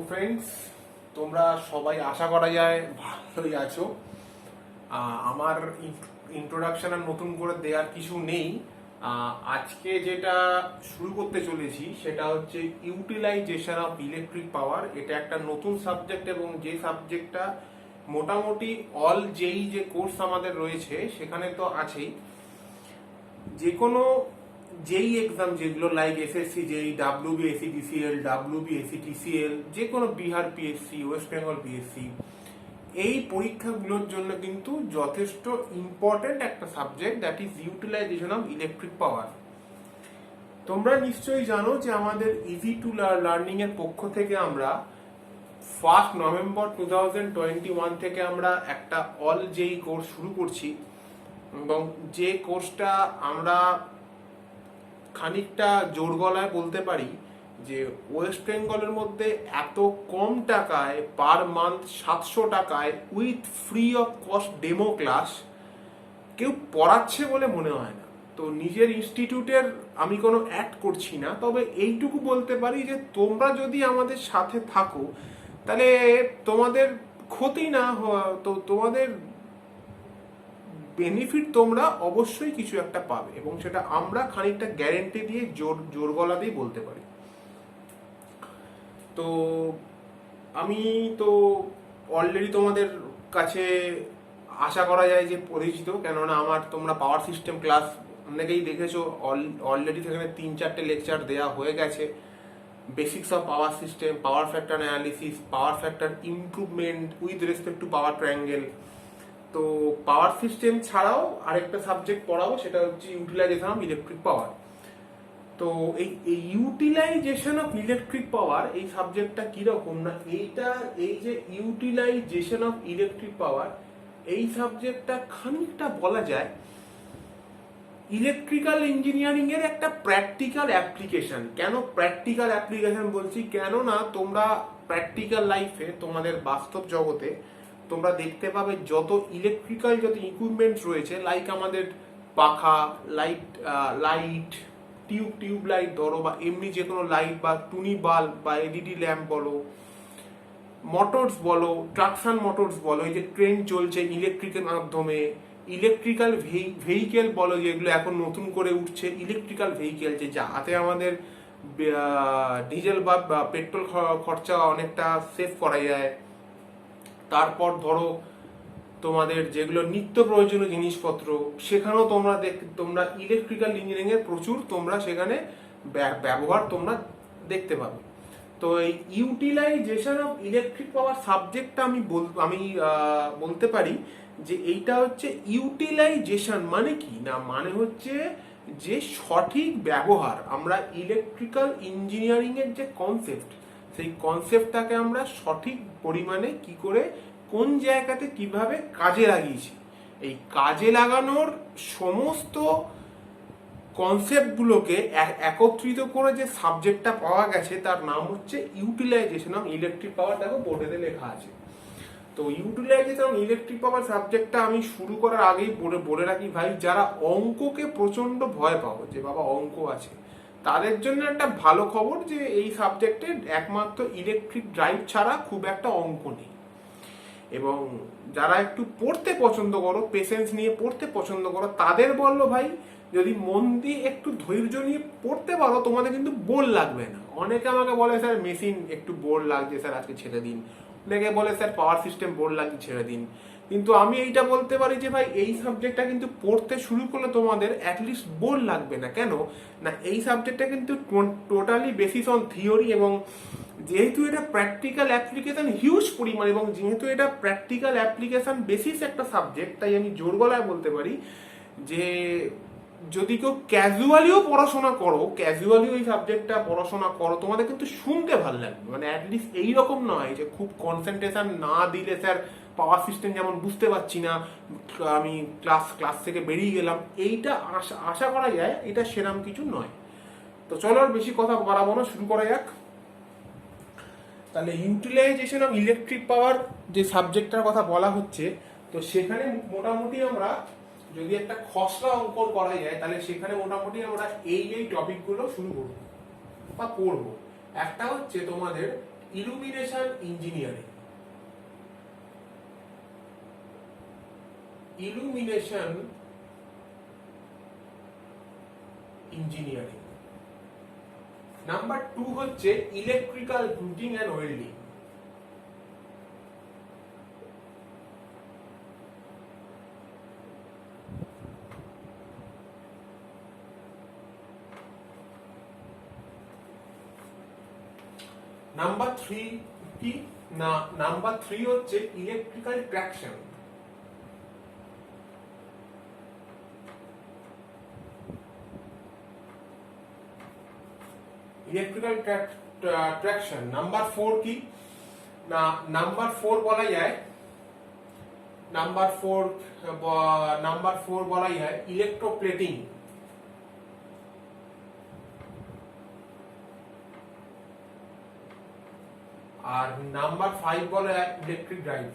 Friends, তোমরা সবাই আশা করা যায় ভালোই আছো। আমার ইন্ট্রোডাকশন আর নতুন করে দেওয়ার কিছু নেই। আজকে যেটা শুরু করতে চলেছি সেটা হচ্ছে ইউটিলাইজেশন অফ ইলেকট্রিক পাওয়ার। এটা একটা নতুন সাবজেক্ট এবং যে সাবজেক্টটা মোটামুটি অল যে কোর্স আমাদের রয়েছে সেখানে তো আছেই। যে কোনো যেই এক্সাম যেগুলো লাইক এসএসসি, যেই WBSCTCL, WBSCTCL, যে কোনো বিহার পিএসসি, ওয়েস্ট বেঙ্গল পিএসসি, এই পরীক্ষাগুলোর জন্য কিন্তু যথেষ্ট ইম্পর্টেন্ট একটা subject, that is utilisation of electric power. তোমরা নিশ্চয়ই জানো যে আমাদের ইজি টু লার্নিং এর পক্ষ থেকে আমরা 1 নভেম্বর 2021 থেকে আমরা একটা অল যেই কোর্স শুরু করছি এবং যে কোর্সটা আমরা খানিকটা জোর গলায় বলতে পারি যে ওয়েস্ট বেঙ্গলের মধ্যে এত কম টাকায় পার মান্থ 700 টাকায় with free of cost demo class কেউ পড়াচ্ছে বলে মনে হয় না। তো নিজের ইনস্টিটিউটের আমি কোনো অ্যাড করছি না, তবে এইটুকু বলতে পারি যে তোমরা যদি আমাদের সাথে থাকো তাহলে তোমাদের ক্ষতি না তো তোমাদের বেনিফিট তোমরা অবশ্যই কিছু একটা পাবে, এবং সেটা আমরা খানিকটা গ্যারেন্টি দিয়ে জোর গলা দিয়ে বলতে পারি। তো আমি তো অলরেডি তোমাদের কাছে আশা করা যায় যে পরিচিত, কেননা আমার তোমরা পাওয়ার সিস্টেম ক্লাস অনেকেই দেখেছো। অলরেডি সেখানে 3-4টে লেকচার দেওয়া হয়ে গেছে। Basics of power system, power factor analysis, power factor improvement with respect to power triangle. তো পাওয়ার সিস্টেম ছাড়াও আরেকটা সাবজেক্ট পড়াবো, সেটা হচ্ছে ইউটিলাইজেশন অফ ইলেকট্রিক পাওয়ার। তো এই ইউটিলাইজেশন অফ ইলেকট্রিক পাওয়ার এই সাবজেক্টটা কিরকম না, এই যে ইউটিলাইজেশন অফ ইলেকট্রিক পাওয়ার এই সাবজেক্টটা খানিকটা বলা যায় ইলেকট্রিক্যাল ইঞ্জিনিয়ারিং এর একটা প্র্যাকটিক্যাল অ্যাপ্লিকেশন। কেন প্র্যাকটিক্যাল অ্যাপ্লিকেশন বলছি? কেননা তোমরা প্র্যাকটিক্যাল লাইফে, তোমাদের বাস্তব জগতে তোমরা দেখতে পাবে যত ইলেকট্রিক্যাল যত ইকুইপমেন্টস রয়েছে, লাইক আমাদের পাখা, লাইট, টিউব লাইট ধরো, বা এমনি যে কোনো লাইট, বা টুনি বাল্ব, বা এলইডি ল্যাম্প বলো, মোটরস বলো, ট্রাকশন মোটরস বলো, এই যে ট্রেন চলছে ইলেকট্রিকের মাধ্যমে, ইলেকট্রিক্যাল ভেহিকেল বলো, যেগুলো এখন নতুন করে উঠছে ইলেকট্রিক্যাল ভেহিকেল, যে যাতে আমাদের ডিজেল বা পেট্রোল খরচা অনেকটা সেভ করা যায়। তারপর ধরো তোমাদের যেগুলো নিত্য প্রয়োজনীয় জিনিসপত্র, সেখানেও তোমরা ইলেকট্রিক্যাল ইঞ্জিনিয়ারিং এর প্রচুর তোমরা সেখানে ব্যবহার তোমরা দেখতে পাবে। তো এই ইউটিলাইজেশন অফ ইলেকট্রিক পাওয়ার সাবজেক্টটা আমি বলতে পারি যে এইটা হচ্ছে ইউটিলাইজেশন মানে কি না, মানে হচ্ছে যে সঠিক ব্যবহার। আমরা ইলেকট্রিক্যাল ইঞ্জিনিয়ারিং এর যে কনসেপ্ট, সেই কনসেপ্টটাকে আমরা সঠিক পরিমাণে কি করে কোন জায়গাতে কিভাবে কাজে লাগিয়েছি, এই কাজে লাগানোর সমস্ত কনসেপ্টগুলোকে একত্রিত করে যে সাবজেক্টটা পাওয়া গেছে তার নাম হচ্ছে ইউটিলাইজেশন অফ ইলেকট্রিক পাওয়ার। দেখো বোর্ডেতে লেখা আছে। তো ইউটিলাইজেশন অফ ইলেকট্রিক পাওয়ার সাবজেক্টটা আমি শুরু করার আগেই বলে রাখি ভাই, যারা অঙ্ককে প্রচন্ড ভয় পাবো যে বাবা অঙ্ক আছে, তাদের জন্য একটা ভালো খবর যে এই সাবজেক্টে একমাত্র ইলেকট্রিক ড্রাইভ ছাড়া খুব একটা অঙ্ক নেই। এবং যারা একটু পড়তে পছন্দ করো, পেশেন্স নিয়ে পড়তে পছন্দ করো, তাদের বললো ভাই যদি মন দিয়ে একটু ধৈর্য নিয়ে পড়তে পারো তোমাদের কিন্তু বোর লাগবে না। অনেকে আমাকে বলে স্যার মেশিন একটু বোর লাগছে স্যার আজকে ছেড়ে দিন, অনেকে বলে স্যার পাওয়ার সিস্টেম বোর লাগছে ছেড়ে দিন। কিন্তু আমি এইটা বলতে পারি যে ভাই এই সাবজেক্টটা কিন্তু পড়তে শুরু করলে তোমাদের অ্যাটলিস্ট বোর লাগবে না। কেন না, এই সাবজেক্টটা কিন্তু টোটালি বেসিস অন থিওরি, এবং যেহেতু এটা প্র্যাকটিক্যাল অ্যাপ্লিকেশন হিউজ পরিমাণ, এবং যেহেতু এটা প্র্যাকটিক্যাল অ্যাপ্লিকেশন বেসিস একটা সাবজেক্ট, তাই আমি জোর গলায় বলতে পারি যে যদি কেউ ক্যাজুয়ালিও পড়াশোনা করো, ক্যাজুয়ালিও এই সাবজেক্টটা পড়াশোনা করো, তোমাদের কিন্তু শুনতে ভালো লাগবে। মানে অ্যাটলিস্ট এইরকম নয় যে খুব কনসেন্ট্রেশন না দিলে স্যার পাওয়ার সিস্টেম যেমন বুঝতে পারছি না, আমি ক্লাস থেকে বেরিয়ে গেলাম, এইটা আশা করা যায় এটা সেরকম কিছু নয়। তো চলো আর বেশি কথা বাড়াবো না, শুরু করা যাক। তাহলে ইউটিলাইজেশন অফ ইলেকট্রিক পাওয়ার যে সাবজেক্টটার কথা বলা হচ্ছে, তো সেখানে মোটামুটি আমরা যদি একটা খসড়া অঙ্কন করা যায় তাহলে সেখানে মোটামুটি আমরা এই টপিকগুলো শুরু করব বা পড়ব। একটা হচ্ছে তোমাদের illumination engineering. Illumination engineering. Number 2 হচ্ছে electrical heating and welding. Number 3 কি না, নাম্বার 3 হচ্ছে electrical traction. Electrical traction. Number 4 কি না, নাম্বার 4 বলা যায়, নাম্বার 4 বলা যায় ইলেকট্রোপ্লেটিং। আর নাম্বার 5 বলা যায় ইলেকট্রিক ড্রাইভ।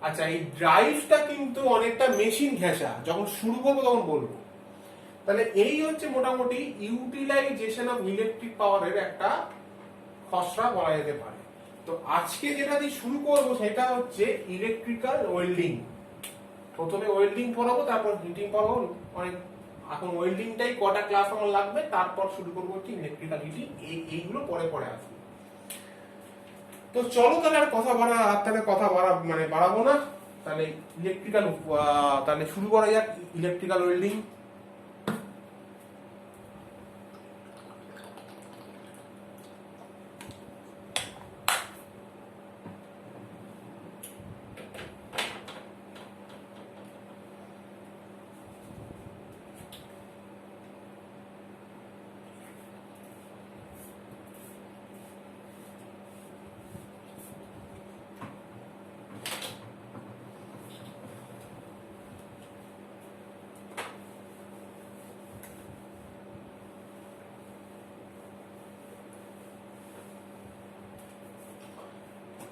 আচ্ছা, এই ড্রাইভটা কিন্তু অনেকটা মেশিন ঘেঁষা, যখন শুরু করবো তখন বলবো। তাহলে এই হচ্ছে মোটামুটি ইউটিলাইজেশন অফ ইলেকট্রিক পাওয়ারের একটা খসড়া বলা যেতে পারে। তো আজকে যেটা দিয়ে শুরু করব সেটা হচ্ছে ইলেকট্রিক্যাল ওয়েল্ডিং। প্রথমে ওয়েল্ডিং পড়াবো, তারপর হিটিং পড়াবো। অনেক এখন ওয়েল্ডিংটাই কটা ক্লাস আমার লাগবে, তারপর শুরু করবো হচ্ছে ইলেকট্রিক্যাল হিটিং। এইগুলো পরে পরে আসবে। তো চলো তাহলে আর কথা বাড়াবো না। তাহলে ইলেকট্রিক্যাল, তাহলে শুরু করা যাক ইলেকট্রিক্যাল ওয়েল্ডিং।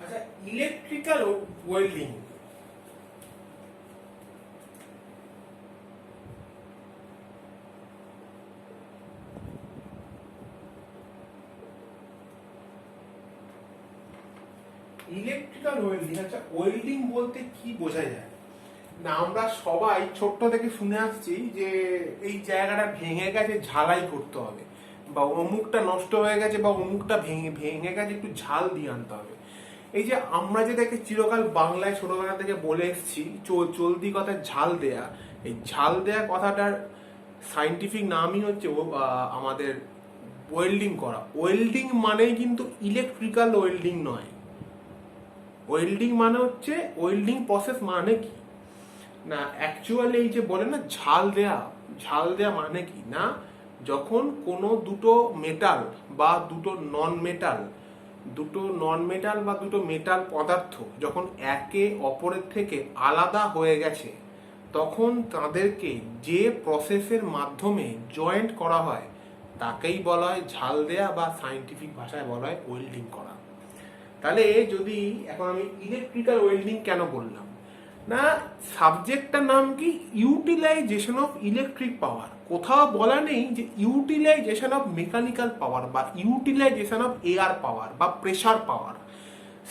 আচ্ছা, ইলেকট্রিক্যাল ওয়েল্ডিং। ইলেকট্রিক্যাল ওয়েল্ডিং, আচ্ছা ওয়েল্ডিং বলতে কি বোঝা যায় না? আমরা সবাই ছোট্ট থেকে শুনে আসছি যে এই জায়গাটা ভেঙে গেছে, ঝালাই করতে হবে, বা অমুকটা নষ্ট হয়ে গেছে, বা অমুকটা ভেঙে গেছে, একটু ঝাল দিয়ে আনতে হবে। এই যে আমরা যেটাকে চিরকাল বাংলায় ছোটবেলা থেকে বলে এসেছি চলতি কথায় ঝাল দেয়া, এই ঝাল দেয়া কথাটার সাইন্টিফিক নামই হচ্ছে আমাদের ওয়েল্ডিং করা। ওয়েল্ডিং মানেই কিন্তু ইলেকট্রিক্যাল ওয়েল্ডিং নয়। ওয়েল্ডিং মানে হচ্ছে, ওয়েল্ডিং প্রসেস মানে কি না, অ্যাকচুয়ালি এই যে বলে না ঝাল দেয়া মানে কি না, যখন কোনো দুটো মেটাল বা দুটো নন মেটাল বা দুটো মেটাল পদার্থ যখন একে অপরের থেকে আলাদা হয়ে গেছে, তখন তাদেরকে যে প্রসেসের মাধ্যমে জয়েন্ট করা হয় তাকেই বলা হয় ঝাল দেয়া, বা সাইন্টিফিক ভাষায় বলা হয় ওয়েল্ডিং করা। তাহলে যদি এখন আমি ইলেকট্রিক্যাল ওয়েল্ডিং কেন বললাম না, সাবজেক্টটার নাম কি ইউটিলাইজেশন অফ ইলেকট্রিক পাওয়ার। কোথাও বলা নেই যে ইউটিলাইজেশন অফ মেকানিক্যাল পাওয়ার, বা ইউটিলাইজেশন অফ এয়ার পাওয়ার, বা প্রেসার পাওয়ার।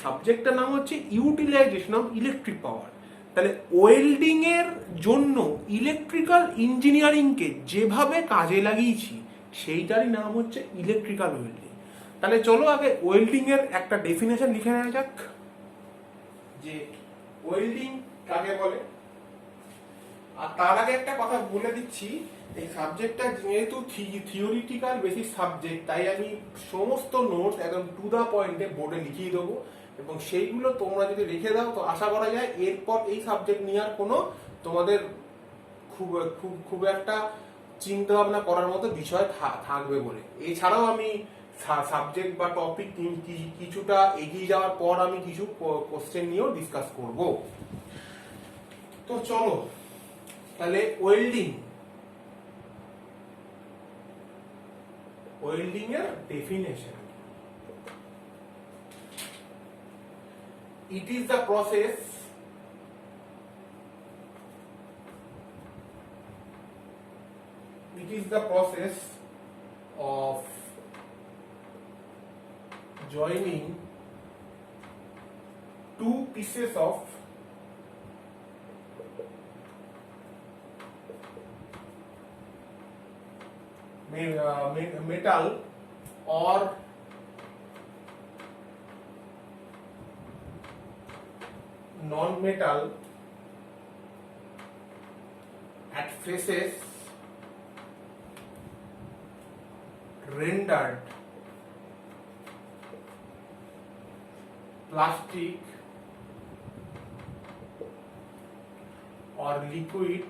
সাবজেক্টটার নাম হচ্ছে ইউটিলাইজেশন অফ ইলেকট্রিক পাওয়ার। তাহলে ওয়েল্ডিং এর জন্য ইলেকট্রিক্যাল ইঞ্জিনিয়ারিংকে যেভাবে কাজে লাগিয়েছি সেইটারই নাম হচ্ছে ইলেকট্রিক্যাল ওয়েল্ডিং। তাহলে চলো আগে ওয়েল্ডিং এর একটা ডেফিনেশন লিখে নেওয়া যাক, যে ওয়েল্ডিং কাকে বলে। আর তার আগে একটা কথা বলে দিচ্ছি, এই সাবজেক্টটা যেহেতু থিওরিটিক্যাল বেসিস সাবজেক্ট, তাই আমি সমস্ত নোটস একদম টু দা পয়েন্টে বোর্ডে লিখিয়ে দেবো, এবং সেইগুলো তোমরা যদি রেখে দাও তো আশা করা যায় এরপর এই সাবজেক্ট নিয়ে আর কোনো তোমাদের খুব খুব খুব একটা চিন্তা ভাবনা করার মতো বিষয় থাকবে বলে। এছাড়াও আমি সাবজেক্ট বা টপিক কিছুটা এগিয়ে যাওয়ার পর আমি কিছু কোশ্চেন নিয়েও ডিসকাস করব। তো চলো তাহলে ওয়েল্ডিং এর definition. It is the process of joining two pieces of metal or non-metal at faces rendered plastic or liquid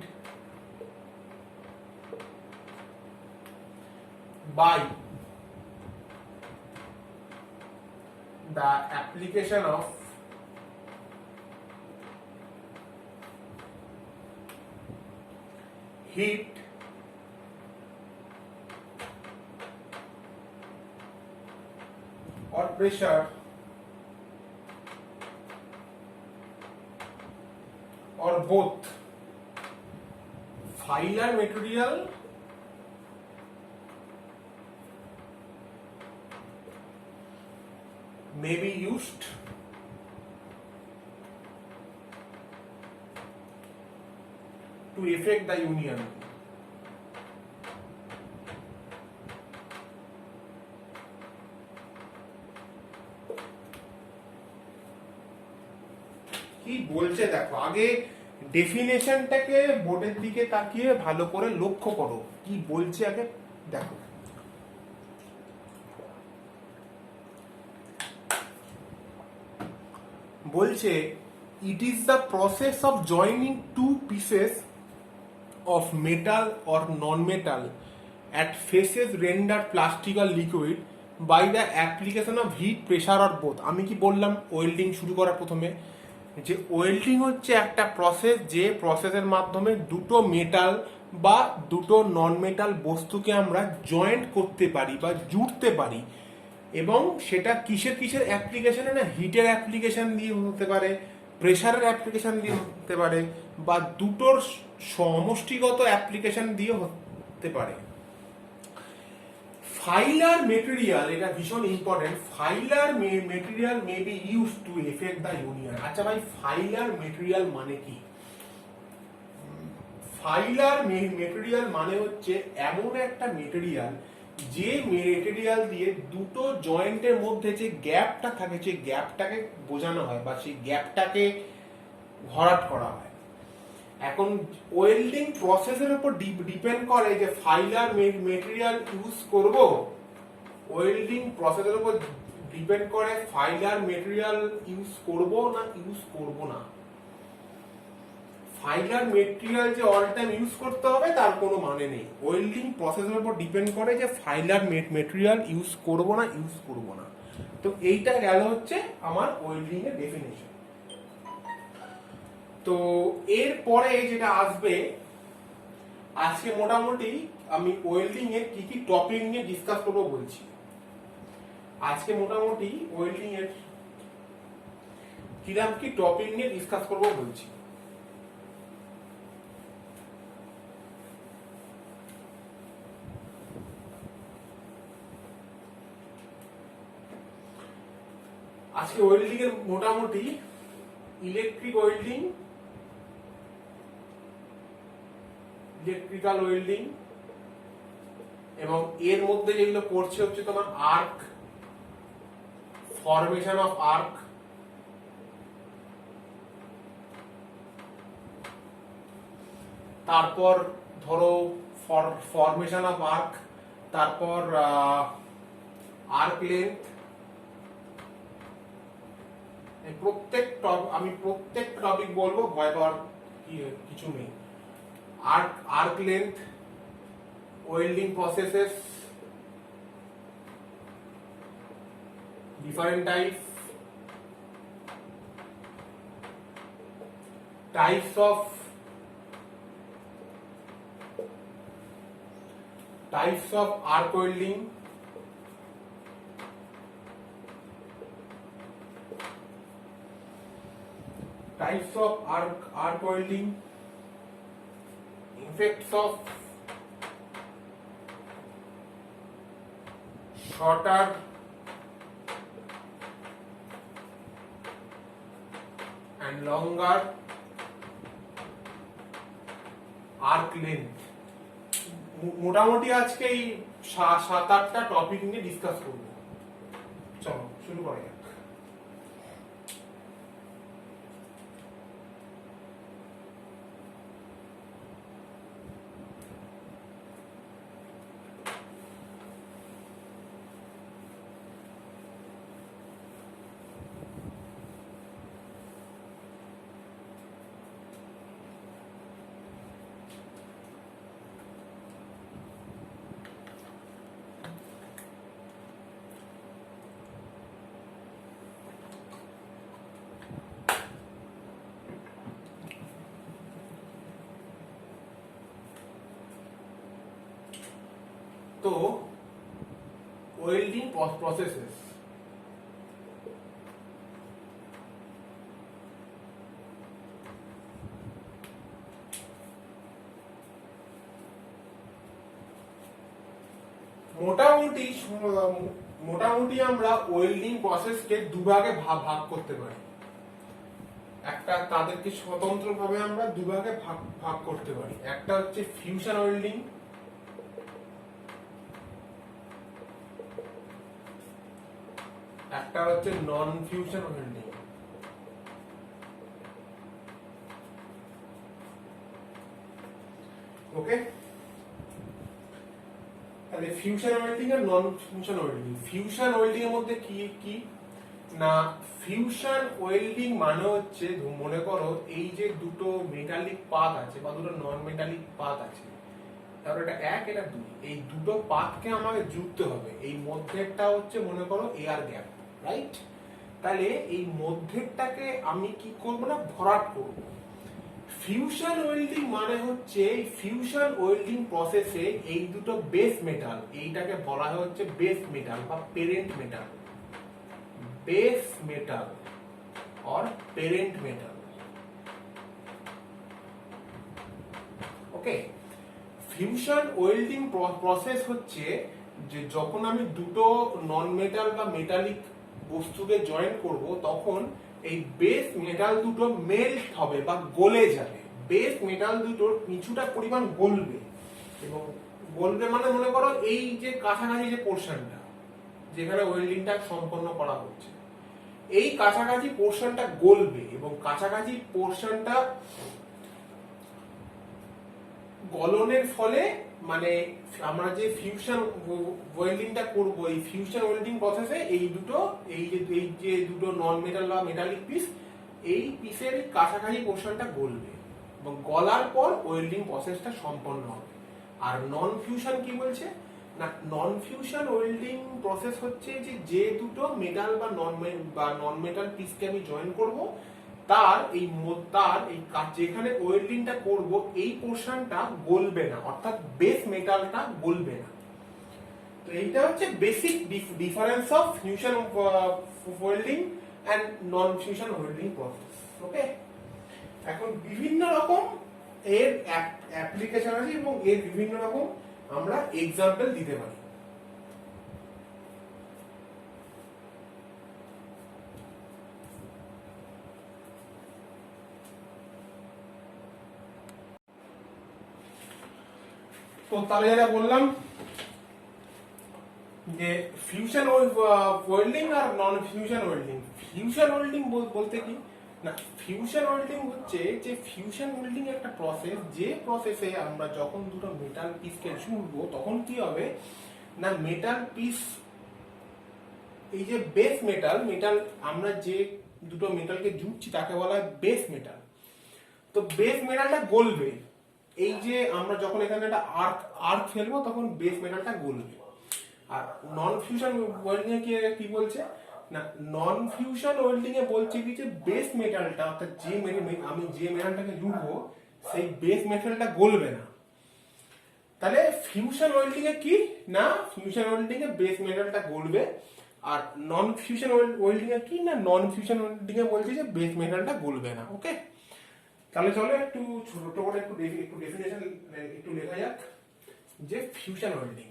by the application of heat or pressure or both. Filar material may be used to effect the union. কি বলছে দেখো, আগে ডেফিনেশনটাকে বোর্ডের দিকে তাকিয়ে ভালো করে লক্ষ্য করো কি বলছে আগে দেখো। বলছে it is the process of joining two pieces of metal or non-metal at faces rendered plastic or liquid by the application of heat, pressure or both. আমি কি বললাম ওয়েল্ডিং শুরু করার প্রথমে, যে ওয়েল্ডিং হচ্ছে একটা প্রসেস, যে প্রসেসের মাধ্যমে দুটো মেটাল বা দুটো নন মেটাল বস্তুকে আমরা জয়েন্ট করতে পারি বা জুড়তে পারি, এবং সেটা কিসের কিসের অ্যাপ্লিকেশনে না, হিটের অ্যাপ্লিকেশন দিয়ে হতে পারে, প্রেসারের অ্যাপ্লিকেশন দিয়ে হতে পারে, বা দুটোর সমষ্টিগত অ্যাপ্লিকেশন দিয়ে হতে পারে। ফাইলার মেটেরিয়াল, এটা ভীষণ important, filer material may be use to effect the union. আচ্ছা ভাই, ফাইলার মেটেরিয়াল মানে কি? ফাইলার মেটেরিয়াল মানে হচ্ছে এমন একটা মেটেরিয়াল যে মেটেরিয়াল দিয়ে দুটো জয়েন্টের মধ্যে যে গ্যাপটা থাকে, যে গ্যাপটাকে বোঝানো হয় বা সেই গ্যাপটাকে ভরাট করা হয়। এখন ওয়েল্ডিং প্রসেসের উপর ডিপেন্ড করে যে ফাইলার মেটেরিয়াল ইউজ করব, ওয়েল্ডিং প্রসেসের উপর ডিপেন্ড করে ফাইলার মেটেরিয়াল ইউজ করব না ইউজ করব না। ফাইলার মেটেরিয়াল যে অল টাইম ইউজ করতে হবে তার কোনো মানে নেই, ওয়েল্ডিং প্রসেসের উপর ডিপেন্ড করে যে ফাইলার মেটেরিয়াল ইউজ করব না ইউজ করব না। তো এইটা গেল হচ্ছে আমার ওয়েল্ডিং এর ডেফিনেশন। তো এরপরে যেটা আসবে, আজকে মোটামুটি আমি ওয়েল্ডিং এর কি কি টপিক নিয়ে ডিসকাস করবো বলছি। আজকে মোটামুটি ওয়েল্ডিং এর কিরকম কি টপিক নিয়ে ডিসকাস করবো বলছি। আজকে ওয়েল্ডিং এর মোটামুটি ইলেকট্রিক ওয়েল্ডিং, ইলেকট্রিক্যাল ওয়েল্ডিং, এবং এর মধ্যে যেগুলো পড়ছে হচ্ছে তোমার আর্ক, ফরমেশন অফ আর্ক, তারপর ধরো ফরমেশন অফ আর্ক, তারপর আর্ক লেন্থ। আমি প্রত্যেক টপিক বলবো, ভয় পাওয়ার কিছু নেই। Arc length, welding processes, different types of arc welding, types of arc welding, effects of shorter longer arc length. মোটামুটি আজকে এই 7-8টা টপিক নিয়ে ডিসকাস করবো। চলো শুরু করা যাক। তো ওয়েল্ডিং প্রসেসেস, মোটামুটি আমরা ওয়েল্ডিং প্রসেসকে দুভাগে ভাগ করতে পারি। একটা তাদেরকে স্বতন্ত্রভাবে আমরা দুভাগে ভাগ করতে পারি। একটা হচ্ছে ফিউশন ওয়েল্ডিং, একটা হচ্ছে নন ফিউশন ওয়েল্ডিং। ওকে, তাহলে ফিউশন ওয়েল্ডিং আর non fusion welding. Fusion welding এর মধ্যে কি কি না, ফিউশন ওয়েল্ডিং মানে হচ্ছে মনে করো এই যে দুটো মেটালিক পাত আছে বা দুটো নন মেটালিক পাত আছে, তারপর এটা 1 এটা 2, এই দুটো পাতকে আমাকে যুক্ত হবে। এই মধ্যেরটা হচ্ছে মনে করো এয়ার গ্যাপ, রাইট? তাহলে এই মধ্যেরটাকে আমি কি করব না, ভরাট করব। ফিউশন ওয়েল্ডিং মানে হচ্ছে এই ফিউশন ওয়েল্ডিং প্রসেসে এই দুটো বেস মেটাল, এইটাকে বলা হয় হচ্ছে বেস মেটাল বা পেরেন্ট মেটাল, বেস মেটাল और पेरेंट मेटल। ওকে, ফিউশন ওয়েল্ডিং প্রসেস হচ্ছে যে যখন আমি দুটো নন মেটাল বা মেটালিক বস্তুকে জয়েন করব, তখন এই বেস মেটাল দুটো মেল্ট হবে বা গলে যাবে। বেস মেটাল দুটোর কিছুটা পরিমাণ গলবে, এবং গলবে মানে মনে করো এই যে কাছাকাছি যে পোর্শনটা যেখানে ওয়েল্ডিংটা সম্পন্ন করা হচ্ছে, এই কাছাকাছি পোর্শনটা গলবে, এবং কাছাকাছি পোর্শনটা গলনের ফলে মানে আমরা যে ফিউশন ওয়েল্ডিংটা করব, এই ফিউশন ওয়েল্ডিং প্রসেসে এই যে দুটো নন মেটাল বা মেটালিক পিস, এই পিসের কাছাকাছি পোর্শনটা গলবে, এবং গলার পর ওয়েল্ডিং প্রসেসটা সম্পন্ন হবে। আর নন ফিউশন কি বলছে না, নন ফিউশন ওয়েল্ডিং প্রসেস হচ্ছে যে দুটো মেটাল বা নন মেটাল পিসকে আমি জয়েন করব, তার এই যেখানে ওয়েল্ডিংটা করব এই পোর্শনটা গলবে না, অর্থাৎ বেস মেটালটা গলবে না। তো এইটা হচ্ছে basic difference of fusion welding and non fusion welding process. Okay, এখন বিভিন্ন রকম এর অ্যাপ্লিকেশন আছে এবং এর বিভিন্ন রকম আমরা এক্সাম্পল দিতে পারি। তো তাহলে যেটা বললাম যে ফিউশন ওয়েল্ডিং আর non fusion welding. Fusion welding বলতে কি না, ফিউশন ওয়েল্ডিং হচ্ছে যে ফিউশন ওয়েল্ডিং একটা প্রসেস, যে প্রসেসে আমরা যখন দুটো মেটাল পিসকে জুড়বো তখন কি হবে না, মেটাল পিস এই যে বেস মেটাল আমরা যে দুটো মেটালকে জুড়ছি তাকে বলা হয় বেস মেটাল। তো বেস মেটালটা গলবে, এই যে আমরা যখন এখানে একটা আর্ক ফেলবো তখন বেস মেটালটা গলবে। আর নন ফিউশন ওয়েল্ডিং এ কি বলছে না, নন ফিউশন ওয়েল্ডিং এ বলছে কি যে বেস মেটালটা, অর্থাৎ আমি যে মেটালটাকে জুড়বো সেই বেস মেটালটা গলবে না। তাহলে ফিউশন ওয়েল্ডিং এ কি না, ফিউশন ওয়েল্ডিং এ বেস মেটালটা গলবে, আর নন ফিউশন ওয়েল্ডিং এ কি না, নন ফিউশন ওয়েল্ডিং এ বলছে যে বেস মেটালটা গলবে না। ওকে, তাহলে চলো একটু ছোট করে একটু ডেফিনেশন একটু লেখা যাক যে ফিউশন ওয়েল্ডিং।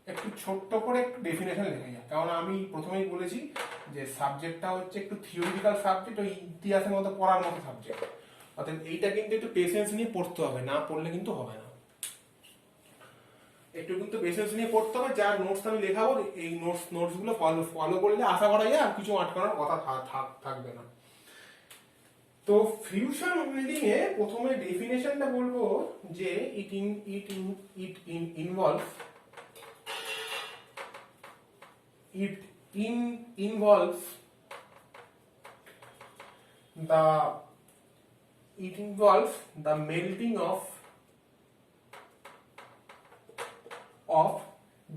একটু ছোট্ট করে একটু ডেফিনেশন লেখা যাক, কারণ আমি প্রথমেই বলেছি যে সাবজেক্টটা হচ্ছে একটু থিওরিটিক্যাল সাবজেক্ট, ওই ইতিহাসের মতো পড়ার মতো সাবজেক্ট। অর্থাৎ এইটা কিন্তু একটু পেশেন্স নিয়ে পড়তে হবে, না পড়লে কিন্তু হবে না। একটু কিন্তু পেশেন্স নিয়ে পড়তে হবে। যার নোটস আমি লেখাবো এই নোটসগুলো ফলো করলে আশা করা যায় আর কিছু আটকানোর কথা থাকবে না। তো ফিউশন বিল্ডিং এ প্রথমে ডেফিনেশনটা বলবো যে ইট involves the melting of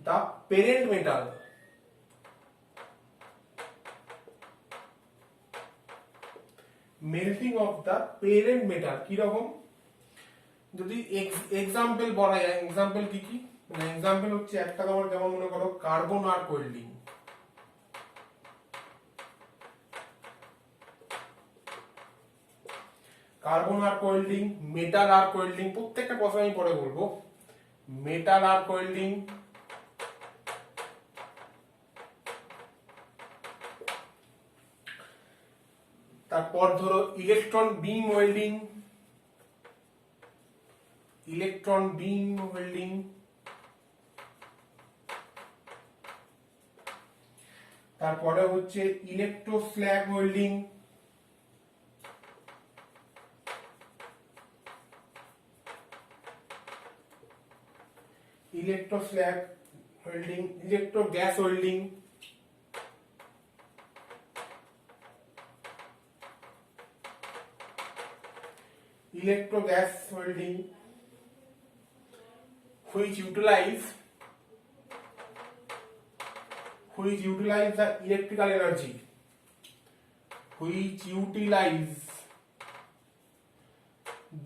the parent metal কি রকম, যদি এক্সাম্পল বলা যায়, এক্সাম্পল কি কি, মানে এক্সাম্পল হচ্ছে একটা তোমার যেমন মনে করো carbon arc welding, carbon arc welding, metal arc welding, প্রত্যেকটা কথা আমি পরে বলবো। মেটাল আর্ক ওয়েল্ডিং, তারপর ধরো ইলেকট্রন বিম ওয়েল্ডিং, তারপরে হচ্ছে electro slag welding, electro gas welding, which utilize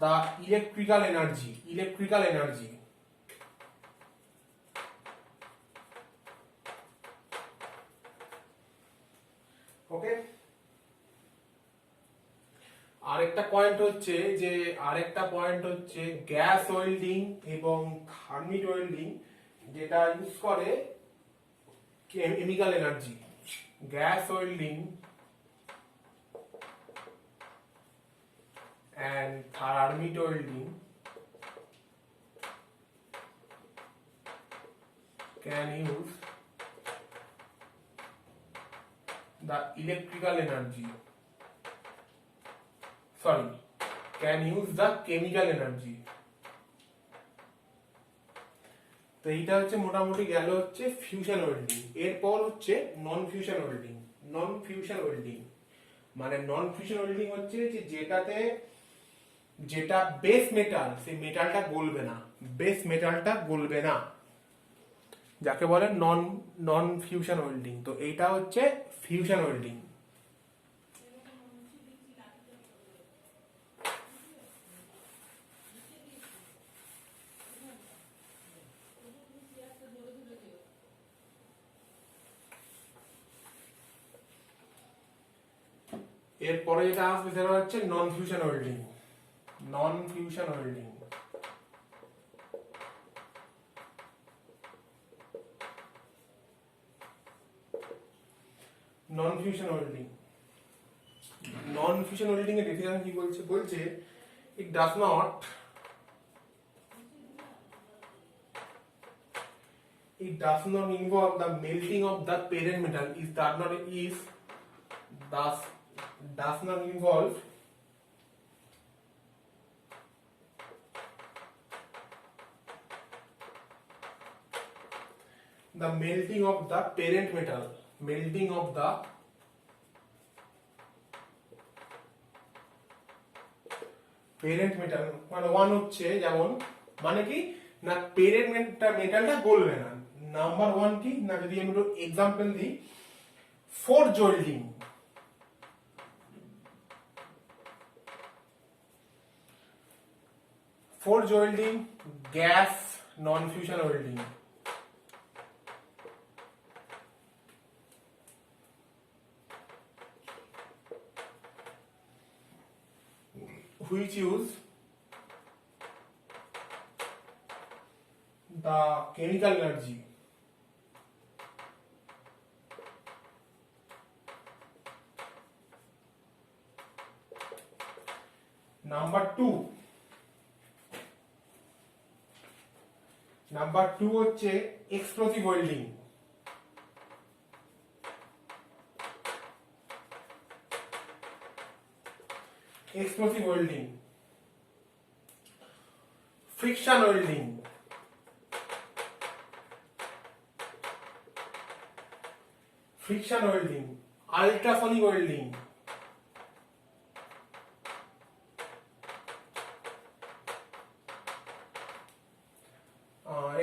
the electrical energy, ওকে। আরেকটা পয়েন্ট হচ্ছে গ্যাস ওয়েল্ডিং এবং থার্মিট ওয়েল্ডিং, যেটা ইউজ করে chemical energy. Gas welding and thermit welding can use the electrical energy, can use the chemical energy। তো এইটা হচ্ছে মোটামুটি গেল হচ্ছে ফিউশন ওয়েল্ডিং। এরপর হচ্ছে নন ফিউশন ওয়েল্ডিং। মানে নন ফিউশন ওয়েল্ডিং হচ্ছে যে যেটা বেস মেটাল, সেই মেটালটা গলবে না, যাকে বলে নন ফিউশন ওয়েল্ডিং। তো এইটা হচ্ছে ফিউশন ওয়েল্ডিং। এরপরে যেটা আসবে সেটা হচ্ছে non fusion welding. Non fusion welding এর ডেফিনিশন কি বলছে it does not involve the melting of the parent metal, does not involve the melting of the parent metal, মানে ওয়ান হচ্ছে যেমন, মানে কি না পেরেন্ট মেটালটা গলবে না। নাম্বার ওয়ান কি না, যদি আমি একটু এক্সাম্পল দিই, forge welding, gas non fusion welding. which use the chemical energy, number two হচ্ছে explosive welding. Explosive welding, friction welding, friction welding, ultrasonic welding,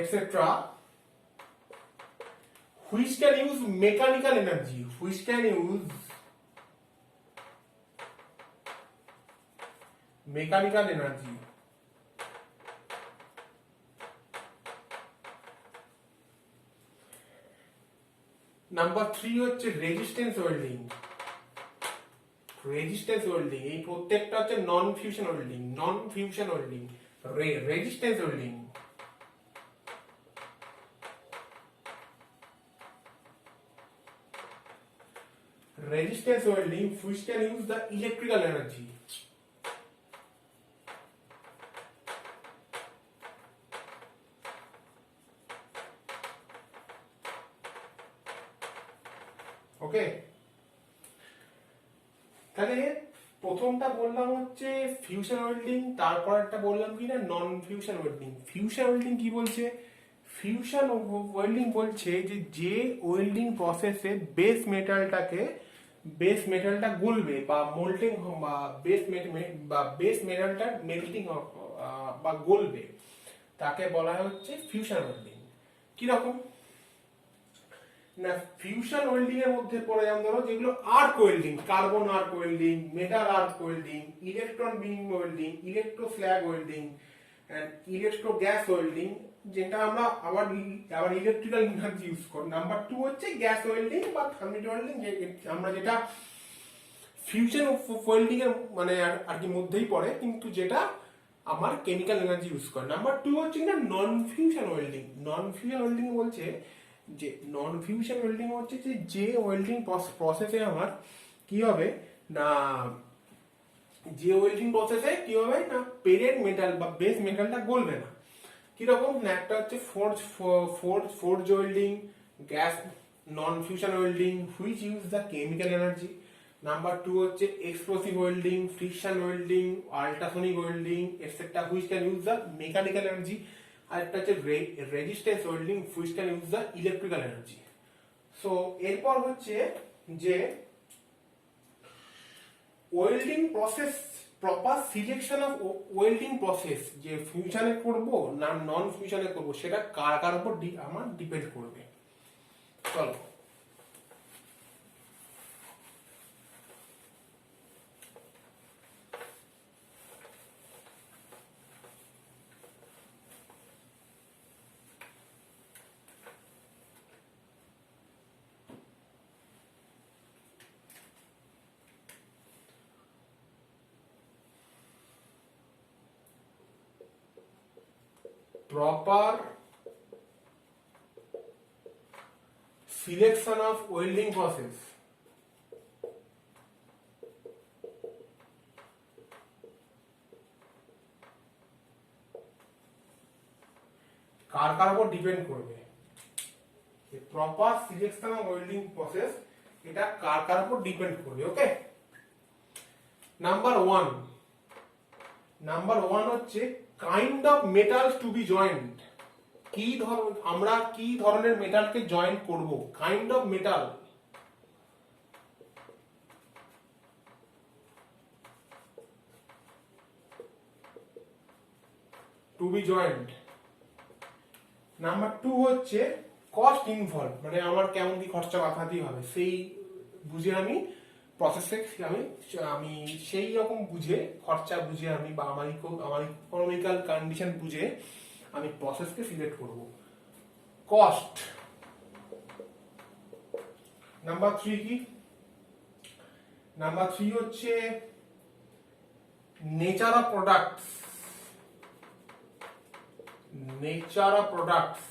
etc., which can use mechanical energy, which can use mechanical energy. Number three হচ্ছে resistance welding. Resistance welding এই প্রত্যেকটা হচ্ছে non fusion welding. Non fusion welding, resistance welding, resistance welding which can use the electrical energy. Okay, তাহলে প্রথমটা বললাম হচ্ছে fusion welding, তারপর একটা বললাম কি না নন ফিউশন ওয়েল্ডিং। ফিউশন ওয়েল্ডিং কি বলছে? ফিউশন ওয়েল্ডিং বলছে যে ওয়েল্ডিং প্রসেসে বেস মেটালটা গলবে বা মোল্টিং বা বেস মেটালটা মেল্টিং বা গলবে, তাকে বলা হচ্ছে ফিউশন ওয়েল্ডিং। কি রকম না, ফিউশন ওয়েল্ডিং এর মধ্যে পড়ে যেমন ধরো যেগুলো arc welding, carbon arc welding, metal arc welding, electron beam welding, electro slag welding, electro gas welding, যেটা আমরা আবার ইলেকট্রিক্যাল এনার্জি ইউজ করি। নাম্বার টু হচ্ছে গ্যাস ওয়েল্ডিং বা থার্মিট ওয়েল্ডিং, আমরা যেটা ফিউশন ওয়েল্ডিং এর মানে আর কি মধ্যেই পড়ে, কিন্তু যেটা আমার কেমিক্যাল এনার্জি ইউজ করে। নাম্বার টু হচ্ছে না নন fusion welding. Non fusion welding বলছে যে নন ফিউশন ওয়েল্ডিং হচ্ছে যে ওয়েল্ডিং প্রসেসে আমার কি হবে না, যে ওয়েল্ডিং প্রসেসে কি হবে না পেরেন্ট মেটাল বা বেস মেটালটা গলবে না। কিরকম না, একটা হচ্ছে forge welding, gas non fusion welding which use the chemical energy. Number two হচ্ছে explosive welding, friction welding, ultrasonic welding etcetera which can use the mechanical energy. আর একটা হচ্ছে resistance welding which can use the electrical energy. So এরপর হচ্ছে যে welding process, proper selection of welding process, যে ফিউশনে করব না নন ফিউশনে করব সেটা কার কার উপর আমার ডিপেন্ড করবে। চলো proper selection of welding process, কার কার উপর ডিপেন্ড করবে? Proper selection of welding process এটা কার কার উপর ডিপেন্ড করবে। ওকে, নাম্বার ওয়ান হচ্ছে kind of metals to be joint. আমরা কি ধরনের মেটালকে জয়েন করব? Kind of metal, to be joint. Number two হচ্ছে কস্ট ইনভলভ, মানে আমার কেমন কি খরচা বাঁধাতে হবে সেই বুঝে আমি প্রসেসে আমি সেই রকম বুঝে খরচা বুঝে আমি বা আমার ইকোনমিক্যাল কন্ডিশন বুঝে আমি প্রসেসকে সিলেক্ট করব। কস্ট। নাম্বার থ্রি কি? নাম্বার থ্রি হচ্ছে nature of products, nature of products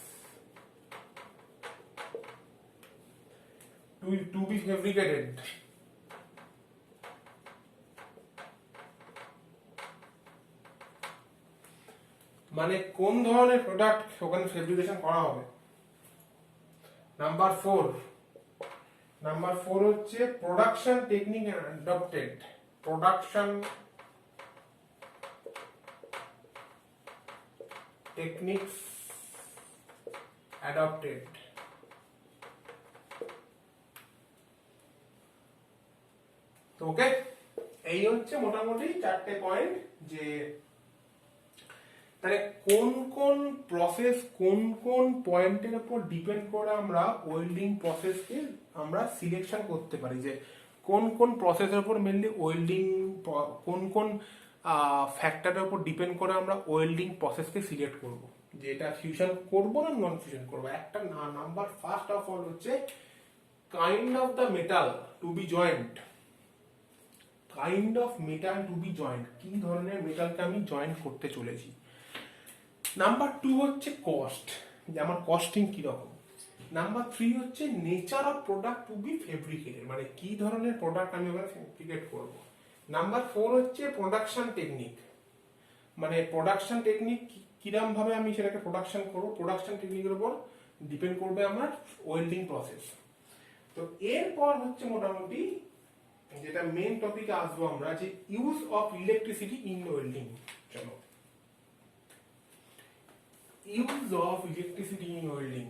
to be fabricated. মানে কোন ধরনের প্রোডাক্ট ওখানে ফেব্রিকেশন করা হবে। নাম্বার ফোর হচ্ছে production technique adopted. Production techniques adopted. তো ওকে, এই হচ্ছে মোটামুটি 4টে পয়েন্ট, যে তাহলে কোন কোন প্রসেস কোন কোন পয়েন্টের উপর ডিপেন্ড করে আমরা ওয়েল্ডিং প্রসেসকে আমরা সিলেকশন করতে পারি, যে কোন কোন প্রসেসের উপর মেনলি ওয়েল্ডিং, কোন কোন ফ্যাক্টরের উপর ডিপেন্ড করে আমরা ওয়েল্ডিং প্রসেসকে সিলেক্ট করব, যে এটা ফিউশন করব না নন ফিউশন করব। একটা নাম্বার ফার্স্ট অফ অল হচ্ছে kind of the metal to be joint. Kind of metal to be joint, কি ধরনের মেটালকে আমি জয়েন্ট করতে চলেছি। নাম্বার 2 হচ্ছে কস্ট, যে আমার কস্টিং কিরকম। নাম্বার 3 হচ্ছে nature of product to be fabricated, মানে কি ধরনের প্রোডাক্ট আমি ওখানে ফেব্রিকেট করব। নাম্বার 4 হচ্ছে প্রোডাকশন টেকনিক, মানে প্রোডাকশন টেকনিক কিরম ভাবে আমি সেটাকে প্রোডাকশন করব, প্রোডাকশন টেকনিকের উপর ডিপেন্ড করবে আমার ওয়েল্ডিং প্রসেস। তো এরপর হচ্ছে মোটামুটি যেটা মেন টপিকে আসবো আমরা, যে use of electricity in welding. চলো, use of electricity in welding.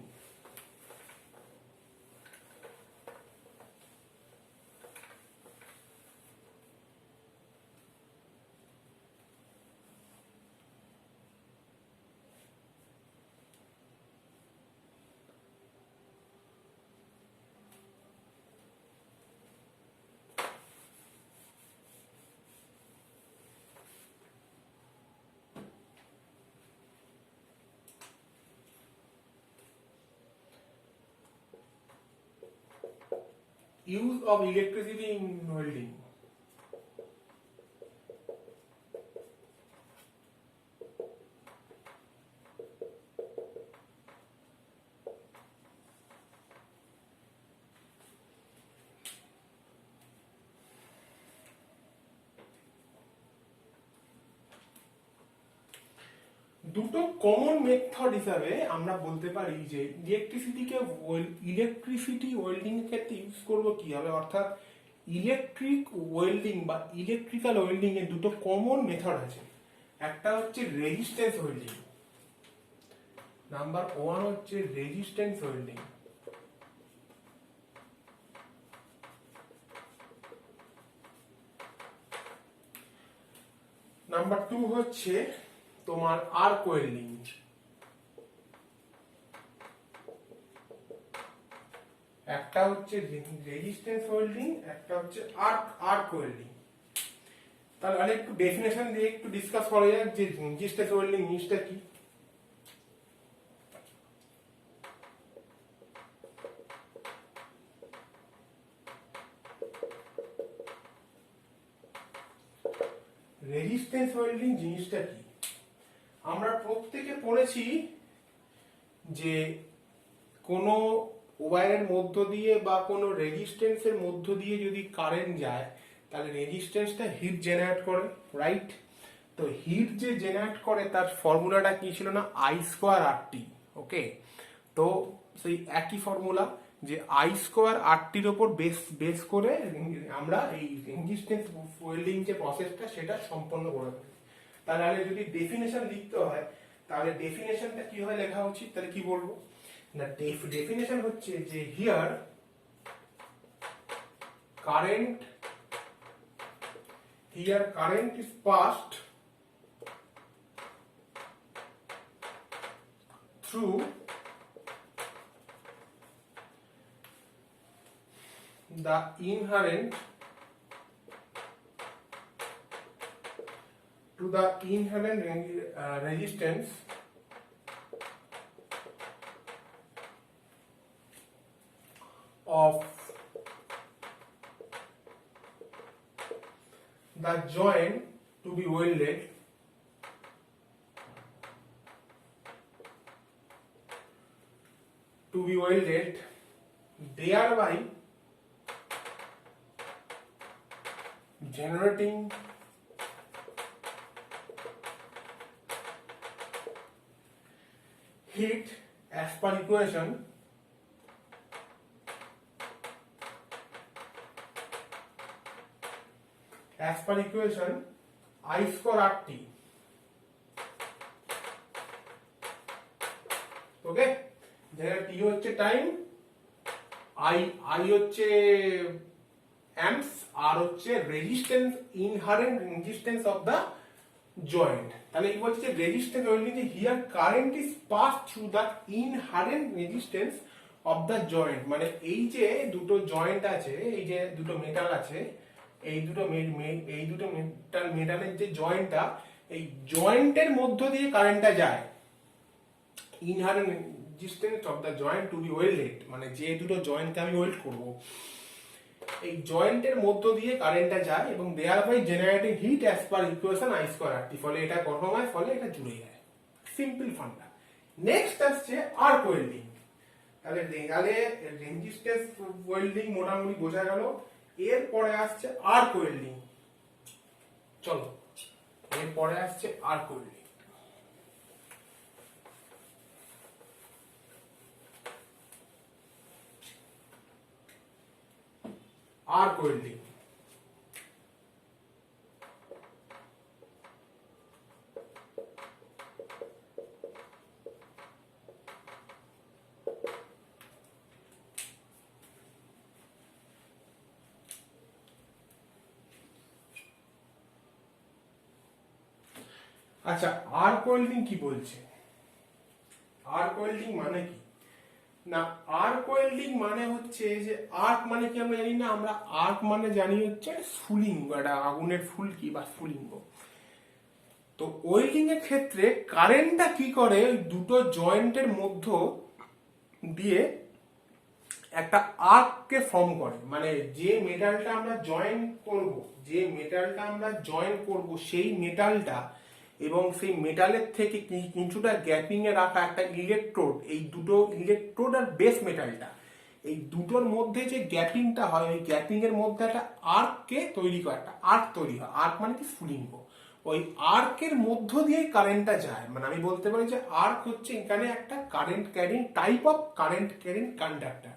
Use of electricity in welding. দুটো কমন মেথড হিসাবে আমরা বলতে পারি যে ইলেকট্রিসিটি ওয়েল্ডিং এর ক্ষেত্রে ইউজ করবো কিভাবে, অর্থাৎ ইলেকট্রিক ওয়েল্ডিং বা ইলেকট্রিক্যাল ওয়েল্ডিং এর দুটো কমন মেথড আছে। একটা হচ্ছে রেজিস্ট্যান্স ওয়েল্ডিং, নাম্বার 1 হচ্ছে রেজিস্ট্যান্স ওয়েল্ডিং। নাম্বার 2 হচ্ছে তোমার আর্ক ওয়েল্ডিং। একটা হচ্ছে রেজিস্ট্যান্স ওয়েল্ডিং, একটা হচ্ছে আর্ক ওয়েল্ডিং। তাহলে একটু ডেফিনেশন দিয়ে একটু ডিসকাস করা যাক যে রেজিস্ট্যান্স ওয়েল্ডিং জিনিসটা কি। রেজিস্ট্যান্স ওয়েল্ডিং জিনিসটা কি আমরা প্রত্যেকে পড়েছি, যে কোনো ওয়্যারের মধ্য দিয়ে বা কোনো রেজিস্ট্যান্সের মধ্য দিয়ে যদি কারেন্ট যায় তাহলে রেজিস্ট্যান্সটা হিট জেনারেট করে, রাইট? তো হিট যে জেনারেট করে তার ফর্মুলাটা কি ছিল না, I²RT। ওকে, তো সেই একই ফর্মুলা, যে I²RTর ওপর বেস করে আমরা এই রেজিস্ট্যান্স ওয়েল্ডিং যে প্রসেসটা সেটা সম্পন্ন করে থাকি। তাহলে যদি ডেফিনেশন লিখতে হয় তাহলে ডেফিনেশনটা কিভাবে লেখা উচিত, তাহলে কি বলবো না, ডেফিনেশন হচ্ছে যে here current is passed through the inherent resistance of the joint to be welded thereby generating heat as per equation I square RT, okay, যেখানে T হচ্ছে টাইম, I হচ্ছে amps, আর হচ্ছে resistance, inherent resistance of the joint. তাহলে কি বলছে, resistance welding যে here current is pass through the inherent resistance of the joint, মানে এই যে দুটো জয়েন্ট আছে, এই যে দুটো মেটাল আছে, এই দুটো মেটালের যে জয়েন্টটা, এই জয়েন্টের মধ্য দিয়ে কারেন্টটা যায়। Inherent resistance of the joint to be welded, মানে যে দুটো জয়েন্টকে আমি ওয়েল্ড করব, এই জয়েন্টের মধ্য দিয়ে কারেন্টটা যায় এবং there by generating heat as per equation I square RT, ফলে এটা গরম হয়, ফলে এটা জুড়ে যায়। Simple funda. নেক্সট আসছে আর্ক ওয়েল্ডিং। তাহলে রেজিস্ট্যান্স ওয়েল্ডিং মোটামুটি বোঝা গেল। এরপরে আসছে আর্ক ওয়েল্ডিং। চলো, এরপরে আসছে আর্ক ওয়েল্ডিং। আর্ক ওয়েল্ডিং আচ্ছা, আর্ক ওয়েল্ডিং কি বলছে? আর্ক ওয়েল্ডিং মানে কি না, আর্ক ওয়েল্ডিং মানে হচ্ছে যে, আর্ক মানে কি আমরা জানি না, আমরা আর্ক মানে জানি হচ্ছে স্ফুলিঙ্গ, একটা আগুনের ফুলকি বা স্ফুলিঙ্গ। তো ওয়েল্ডিং এর ক্ষেত্রে কারেন্টটা কি করে, ওই দুটো জয়েন্টের মধ্য দিয়ে একটা আর্ককে ফর্ম করে, মানে যে মেটালটা আমরা জয়েন করব, সেই মেটালটা এবং সেই মেটালের থেকে কিছুটা গ্যাপিং এ রাখা একটা ইলেকট্রোড, এই দুটো ইলেকট্রোড আর বেস মেটালটা, এই দুটোর মধ্যে যে গ্যাপিংটা হয়, ওই গ্যাপিং এর মধ্যে একটা আর্ককে তৈরি করে, একটা আর্ক তৈরি হয়। আর্ক মানে কি, স্ফুলিঙ্গ। ওই আর্কের মধ্য দিয়ে কারেন্টটা যায়, মানে আমি বলতে পারি যে আর্ক হচ্ছে এখানে একটা current carrying type of current carrying conductor.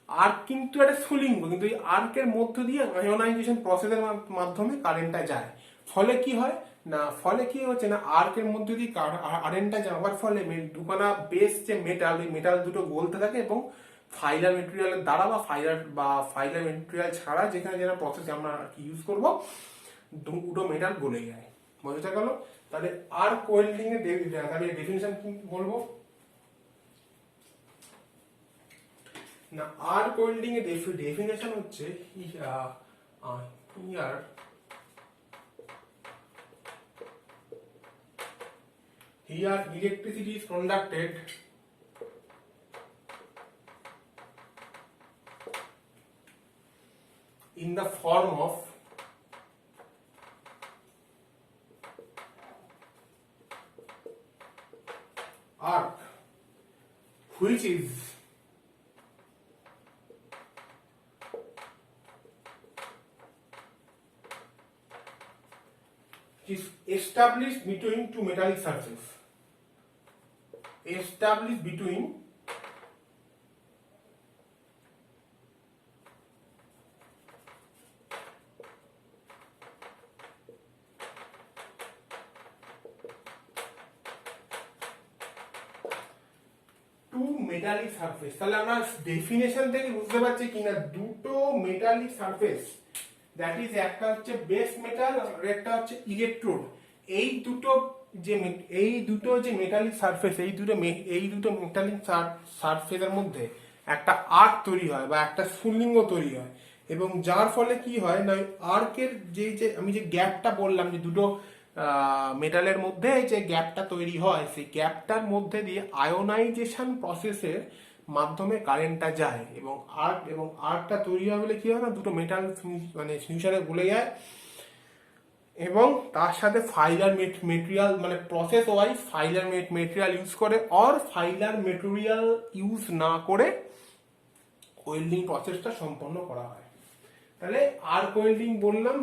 Arc কিন্তু একটা স্ফুলিঙ্গ, কিন্তু এই আর্কের মধ্য দিয়ে আয়োনাইজেশন প্রসেসের মাধ্যমে কারেন্টটা যায়। ফলে কি হয় না, ফলে কি হচ্ছে না, আর্কের মধ্য দিয়ে কারেন্টটা যাওয়ার ফলে দুখানা বেস যে মেটাল, এই মেটাল দুটো গলতে থাকে এবং ফাইলার মেটেরিয়ালের দ্বারা বা ফাইলার মেটেরিয়াল ছাড়া যেখানে যেটা প্রসেস আমরা ইউজ করবো, দুটো মেটাল গলে যায়। বোঝা গেল? তাহলে আর্ক ওয়েল্ডিং এর তাহলে ডেফিনিশন কি বলবো না, আর্ক ওয়েল্ডিং এর ডেফিনেশন হচ্ছে here electricity is conducted in the form of arc, which is established between two metallic surfaces. Established between two metallic surface। তাহলে আমরা ডেফিনেশন থেকে বুঝতে পারছি কিনা, দুটো মেটালিক সারফেস, দ্যাট ইজ একটা হচ্ছে বেস মেটাল আর একটা হচ্ছে ইলেকট্রোড। এই দুটো যে মেটালিক সারফেস, এই দুটো মেটালিক সারফেসের মধ্যে একটা আর্ক তৈরি হয় বা একটা স্ফুলিঙ্গ তৈরি হয়, এবং যার ফলে কি হয় না, আর্কের যে আমি যে গ্যাপটা বললাম, যে দুটো মেটালের মধ্যে যে গ্যাপটা তৈরি হয়, সেই গ্যাপটার মধ্যে দিয়ে আয়োনাইজেশন প্রসেসের মাধ্যমে কারেন্টটা যায় এবং আর্কটা তৈরি হয় বলে কি হয় না, দুটো মেটাল মানে ফিউশনে গলে যায় এবং তার সাথে ফাইলার মেটেরিয়াল, মানে process wise filer material use করে, অর ফাইলার মেটেরিয়াল ইউজ না করে ওয়েল্ডিং প্রসেসটা সম্পন্ন করা হয়। তাহলে আর্ক ওয়েল্ডিং বললাম,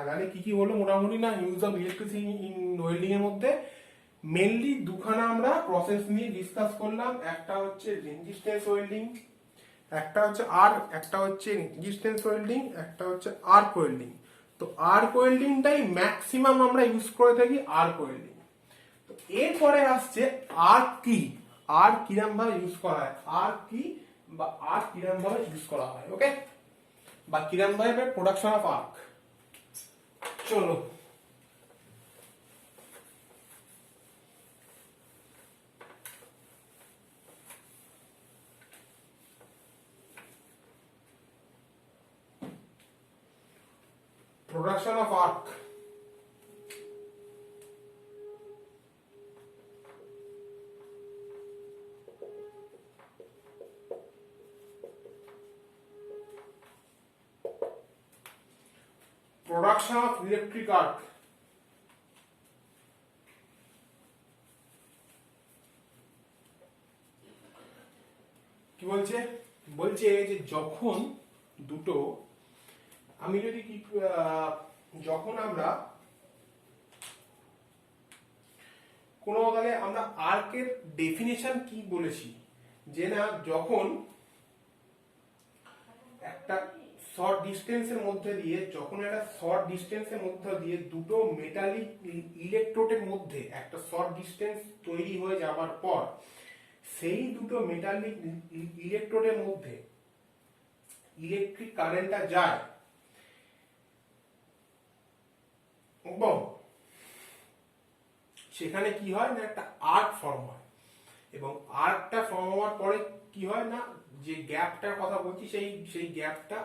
তাহলে কি বললো মোটামুটি না, use of electricity in welding এর মধ্যে মেনলি দুখানা আমরা প্রসেস নিয়ে ডিসকাস করলাম, একটা হচ্ছে রেজিস্ট্যান্স ওয়েল্ডিং, একটা হচ্ছে রেজিস্ট্যান্স ওয়েল্ডিং, একটা হচ্ছে আর্ক ওয়েল্ডিং। তো আর্ক ওয়েল্ডিংটাই ম্যাক্সিমাম আমরা ইউজ করে থাকি, আর্ক ওয়েল্ডিং। তো এরপরে আসছে আর্ক কি, আর্ক কিরম ভাবে ইউজ করা হয়, আর্ক কি বা আর্ক কিরম ভাবে ইউজ করা হয়, ওকে, বা কিরম ভাবে প্রোডাকশন অফ আর্ক। চলো production of arc. Production of electric arc. কি বলছে, বলছে যে যখন দুটো, আমি যদি কি যখন আমরা কোনো তাহলে আমরা আর্কের ডেফিনেশন কি বলেছি, যে না যখন একটা শর্ট ডিস্টেন্সের মধ্যে দিয়ে, যখন একটা শর্ট ডিস্টেন্সের মধ্যে দিয়ে দুটো মেটালিক ইলেকট্রোডের মধ্যে একটা শর্ট ডিস্টেন্স তৈরি হয়ে যাওয়ার পর সেই দুটো মেটালিক ইলেকট্রোডের মধ্যে ইলেকট্রিক কারেন্টটা যায় এবং সেখানে কি হয় না একটা আর্ক ফর্ম হয়, এবং আর্কটা ফর্ম হওয়ার পরে কি হয় না, যে গ্যাপটার কথা বলছি সেই গ্যাপটা